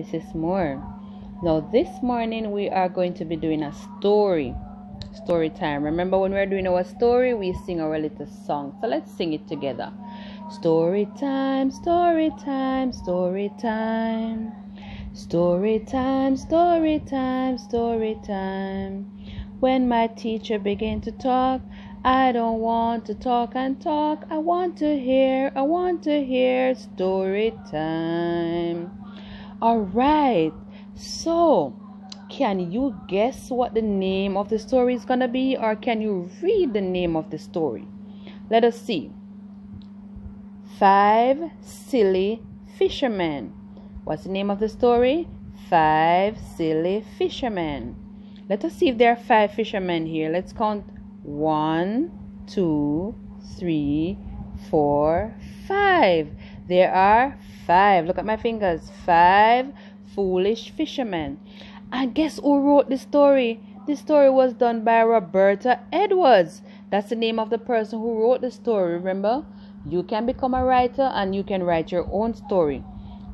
Mrs. Moore. Now this morning we are going to be doing a story time. Remember, when we're doing our story, we sing our little song. So let's sing it together. Story time, story time, story time. Story time, story time, story time. When my teacher began to talk, I don't want to talk and talk. I want to hear story time. All right. So, can you guess what the name of the story is going to be, or can you read the name of the story? Let us see. 5 Silly Fishermen. What's the name of the story? 5 Silly Fishermen. Let us see if there are 5 fishermen here. Let's count. 1, 2, 3, 4, 5. There are 5. Look at my fingers. 5 foolish fishermen. And guess who wrote this story? This story was done by Roberta Edwards. That's the name of the person who wrote the story. Remember, you can become a writer and you can write your own story.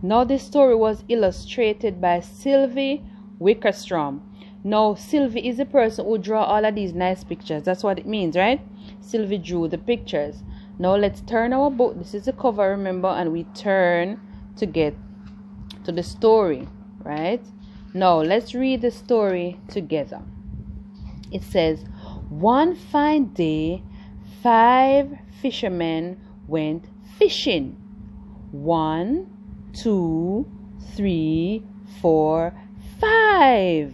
Now this story was illustrated by Sylvie Wickerstrom. Now Sylvie is the person who drew all of these nice pictures. That's what it means, right? Sylvie drew the pictures. Now let's turn our book. This is the cover, remember, and we turn to get to the story, right? Now let's read the story together. It says, one fine day, 5 fishermen went fishing. 1, 2, 3, 4, 5.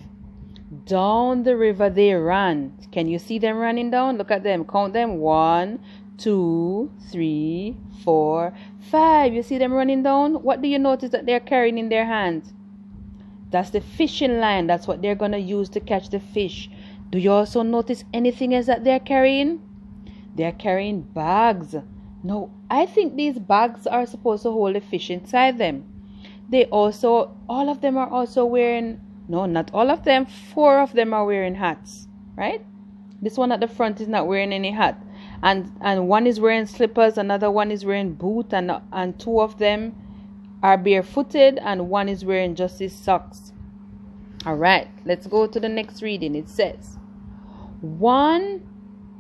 Down the river they ran. Can you see them running down? Look at them. Count them. 1, 2, 3, 4, 5. You see them running down? What do you notice that they're carrying in their hands? That's the fishing line. That's what they're going to use to catch the fish. Do you also notice anything else that they're carrying? They're carrying bags. No, I think these bags are supposed to hold the fish inside them. All of them are also wearing, no, not all of them, 4 of them are wearing hats, right? This one at the front is not wearing any hat. And one is wearing slippers, another one is wearing boot, and 2 of them are barefooted, and one is wearing just his socks. All right, let's go to the next reading. It says, one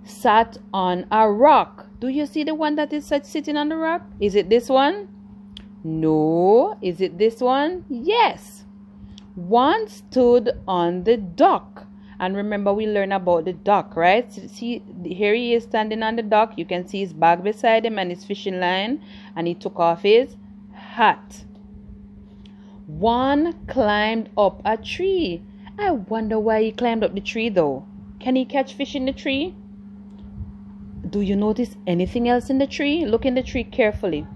sat on a rock. Do you see the one that is sitting on the rock? Is it this one? No. Is it this one? Yes. One stood on the dock. And remember, we learned about the dock, right? See, here he is standing on the dock. You can see his bag beside him and his fishing line. And he took off his hat. One climbed up a tree. I wonder why he climbed up the tree though. Can he catch fish in the tree? Do you notice anything else in the tree? Look in the tree carefully.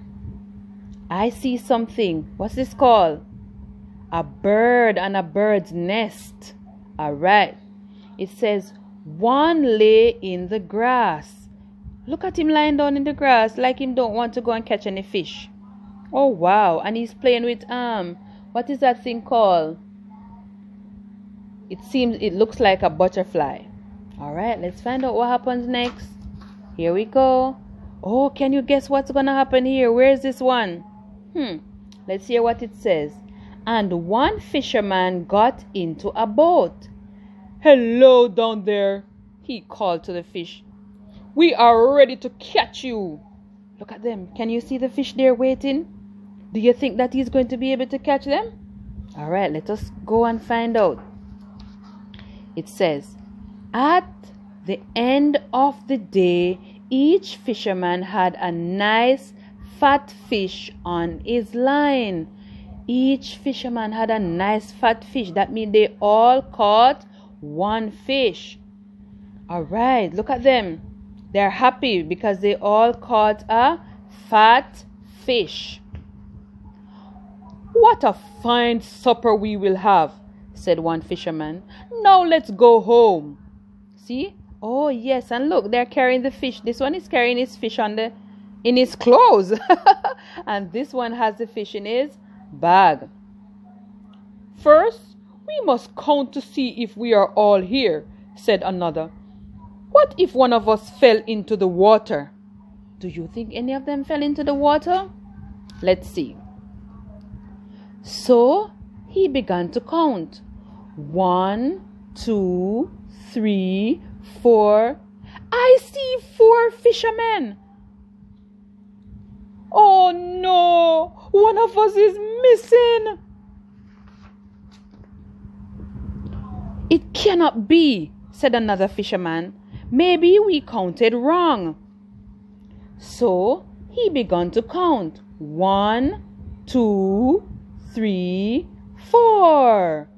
I see something. What's this called? A bird and a bird's nest. All right. It says, one lay in the grass. Look at him lying down in the grass like him don't want to go and catch any fish. Oh, wow. And he's playing with, what is that thing called? It looks like a butterfly. All right, let's find out what happens next. Here we go. Oh, can you guess what's going to happen here? Where is this one? Let's hear what it says. And one fisherman got into a boat. Hello down there, he called to the fish. We are ready to catch you. Look at them. Can you see the fish there waiting? Do you think that he's going to be able to catch them? All right, let us go and find out. It says, at the end of the day, each fisherman had a nice fat fish on his line. Each fisherman had a nice fat fish. That means they all caught one fish. All right, look at them. They're happy because they all caught a fat fish. What a fine supper we will have, said one fisherman. Now let's go home. See? Oh, yes, and look, they're carrying the fish. This one is carrying his fish in his clothes. And this one has the fish in his bag. First, we must count to see if we are all here, said another. What if one of us fell into the water? Do you think any of them fell into the water? Let's see. So he he began to count. 1, 2, 3, 4. I see 4 fishermen. Oh no, one of us is missing. It cannot be, said another fisherman. Maybe we counted wrong. So he began to count. 1, 2, 3, 4.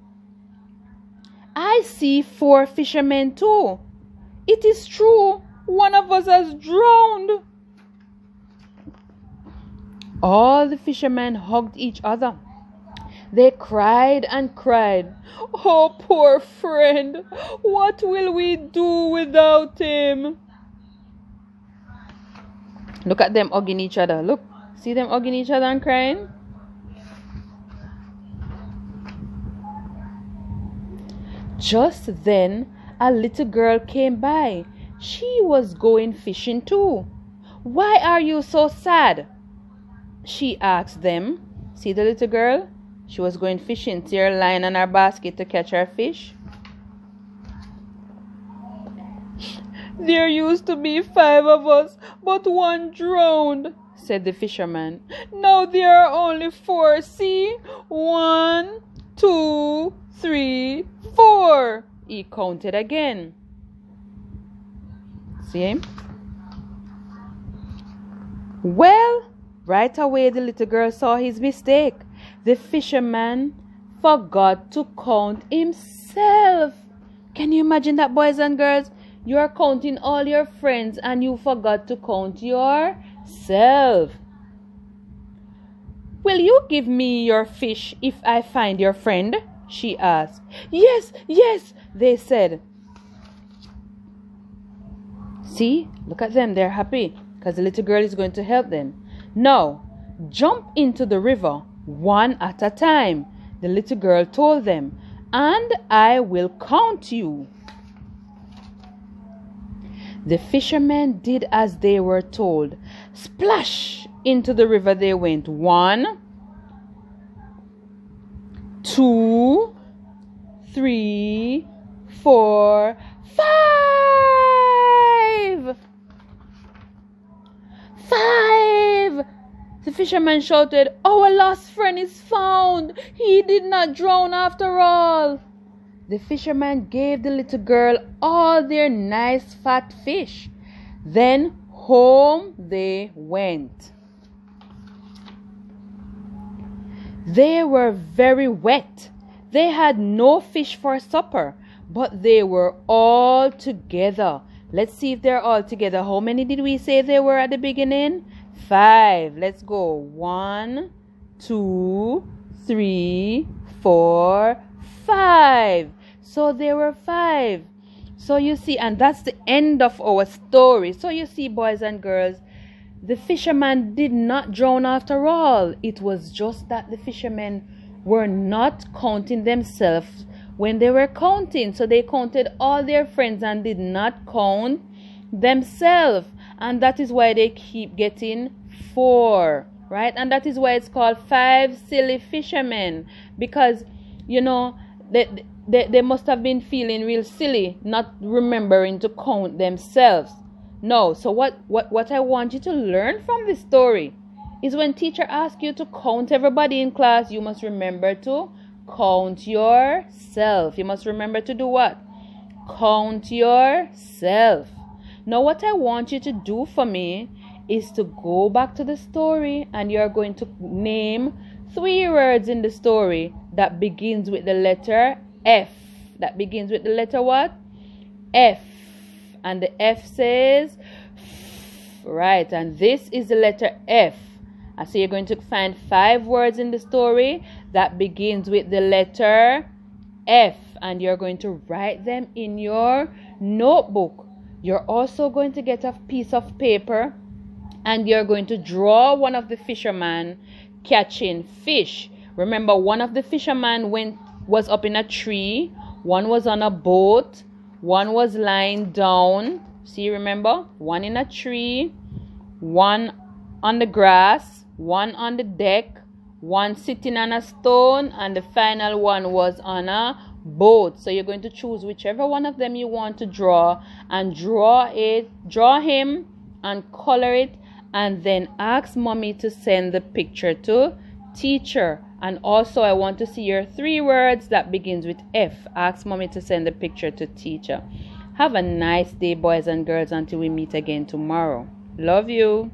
I see 4 fishermen too. It is true, one of us has drowned. All the fishermen hugged each other. They cried and cried. Oh, poor friend, what will we do without him? Look at them hugging each other. Look, see them hugging each other and crying? Just then, a little girl came by. She was going fishing too. Why are you so sad? She asked them. See the little girl? She was going fishing. See her line on her basket to catch her fish. There used to be 5 of us, but 1 drowned, said the fisherman. Now there are only 4. See? 1, 2, 3, 4. He counted again. See him? Well, right away the little girl saw his mistake. The fisherman forgot to count himself. Can you imagine that, boys and girls? You are counting all your friends and you forgot to count yourself. Will you give me your fish if I find your friend? She asked. Yes, yes, they said. See, look at them, they're happy because the little girl is going to help them. Now, jump into the river 1 at a time, the little girl told them, and I will count you. The fishermen did as they were told. Splash! Into the river they went. 1, 2, 3, 4, 5! 5! The fisherman shouted, Our lost friend is found! He did not drown after all! The fisherman gave the little girl all their nice fat fish. Then home they went. They were very wet. They had no fish for supper, but they were all together. Let's see if they're all together. How many did we say they were at the beginning? 5. Let's go. 1, 2, 3, 4, 5. So there were 5. So you see, and that's the end of our story. So you see, boys and girls, the fisherman did not drown after all. It was just that the fishermen were not counting themselves when they were counting. So they counted all their friends and did not count themselves. And that is why they keep getting 4, right? And that is why it's called 5 silly fishermen. Because, you know, they must have been feeling real silly, not remembering to count themselves. No, so what I want you to learn from this story is when teacher asks you to count everybody in class, you must remember to count yourself. You must remember to do what? Count yourself. Now what I want you to do for me is to go back to the story and you're going to name 3 words in the story that begins with the letter F. That begins with the letter what? F. And the F says F. Right, and this is the letter F. And so you're going to find 5 words in the story that begins with the letter F. And you're going to write them in your notebook. You're also going to get a piece of paper and you're going to draw one of the fishermen catching fish. Remember, one of the fishermen was up in a tree, one was on a boat, one was lying down. See, remember? One in a tree, one on the grass, one on the deck, one sitting on a stone, and the final one was on a boat. So you're going to choose whichever one of them you want to draw, and draw him and color it, and then ask mommy to send the picture to teacher. And also I want to see your 3 words that begins with F. Ask mommy to send the picture to teacher. Have a nice day, boys and girls, until we meet again tomorrow. Love you.